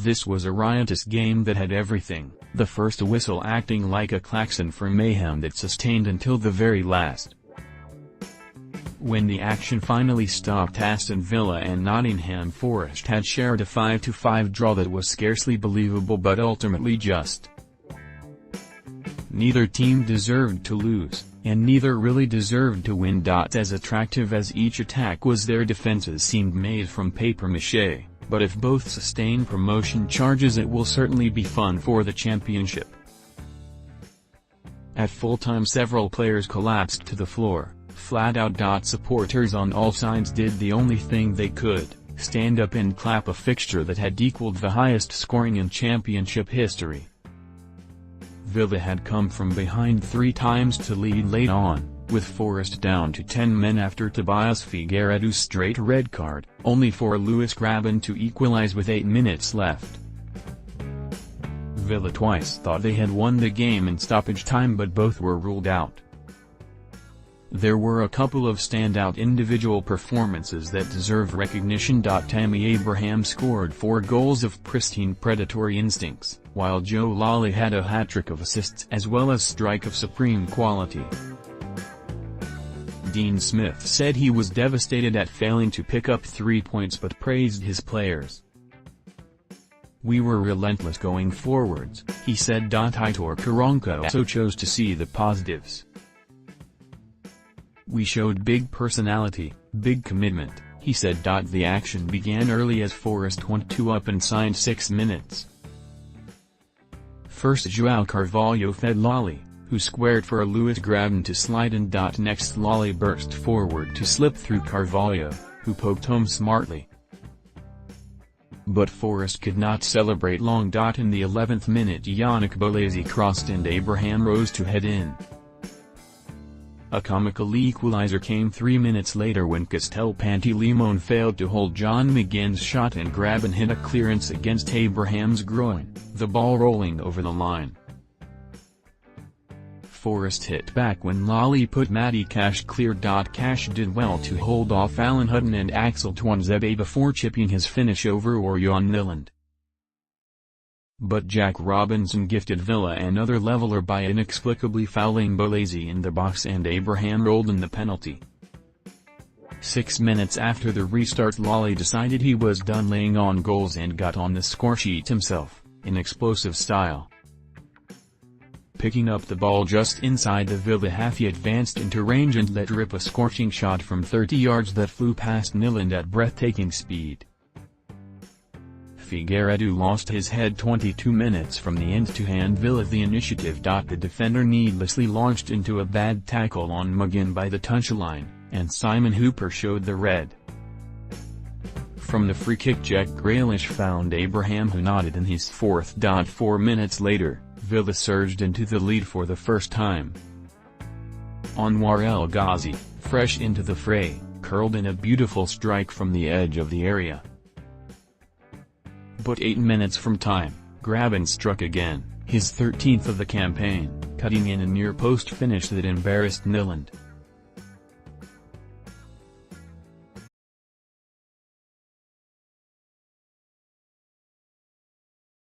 This was a riotous game that had everything, the first whistle acting like a klaxon for mayhem that sustained until the very last. When the action finally stopped, Aston Villa and Nottm Forest had shared a 5-5 draw that was scarcely believable but ultimately just. Neither team deserved to lose, and neither really deserved to win. As attractive as each attack was, their defenses seemed made from papier-mache, but if both sustain promotion charges, it will certainly be fun for the championship. At full-time, several players collapsed to the floor. Flat-out.Supporters on all sides did the only thing they could, stand up and clap a fixture that had equaled the highest scoring in championship history. Villa had come from behind 3 times to lead late on, with Forest down to 10 men after Tobias Figueiredo's straight red card, only for Lewis Grabban to equalize with 8 minutes left. Villa twice thought they had won the game in stoppage time, but both were ruled out. There were a couple of standout individual performances that deserve recognition. Tammy Abraham scored 4 goals of pristine predatory instincts, while Joe Lolley had a hat-trick of assists as well as strike of supreme quality. Dean Smith said he was devastated at failing to pick up 3 points but praised his players. "We were relentless going forwards," he said. Aitor Karanka also chose to see the positives. "We showed big personality, big commitment," he said. The action began early as Forest went 2 up inside 6 minutes. First, Joao Carvalho fed Lolley, who squared for Lewis Grabban to slide in. Next, Lolley burst forward to slip through Carvalho, who poked home smartly. But Forest could not celebrate long. In the 11th minute, Yannick Bolasie crossed and Abraham rose to head in. A comical equalizer came 3 minutes later when Costel Pantilimon failed to hold John McGinn's shot and Grabban hit a clearance against Abraham's groin, the ball rolling over the line. Forest hit back when Lolley put Matty Cash clear. Cash did well to hold off Alan Hutton and Axel Tuanzebe before chipping his finish over Orjan Nyland.But Jack Robinson gifted Villa another leveler by inexplicably fouling Bolasie in the box, and Abraham rolled in the penalty. 6 minutes after the restart, Lolley decided he was done laying on goals and got on the scoresheet himself, in explosive style. Picking up the ball just inside the Villa half, he advanced into range and let rip a scorching shot from 30 yards that flew past Nyland at breathtaking speed. Figueiredo lost his head 22 minutes from the end to hand Villa the initiative. The defender needlessly launched into a bad tackle on McGinn by the touchline, and Simon Hooper showed the red. From the free kick, Jack Grealish found Abraham, who nodded in his 4th. 4 minutes later, Villa surged into the lead for the first time. Anwar El Ghazi, fresh into the fray, curled in a beautiful strike from the edge of the area. But 8 minutes from time, Grabban struck again, his 13th of the campaign, cutting in a near-post finish that embarrassed Nyland.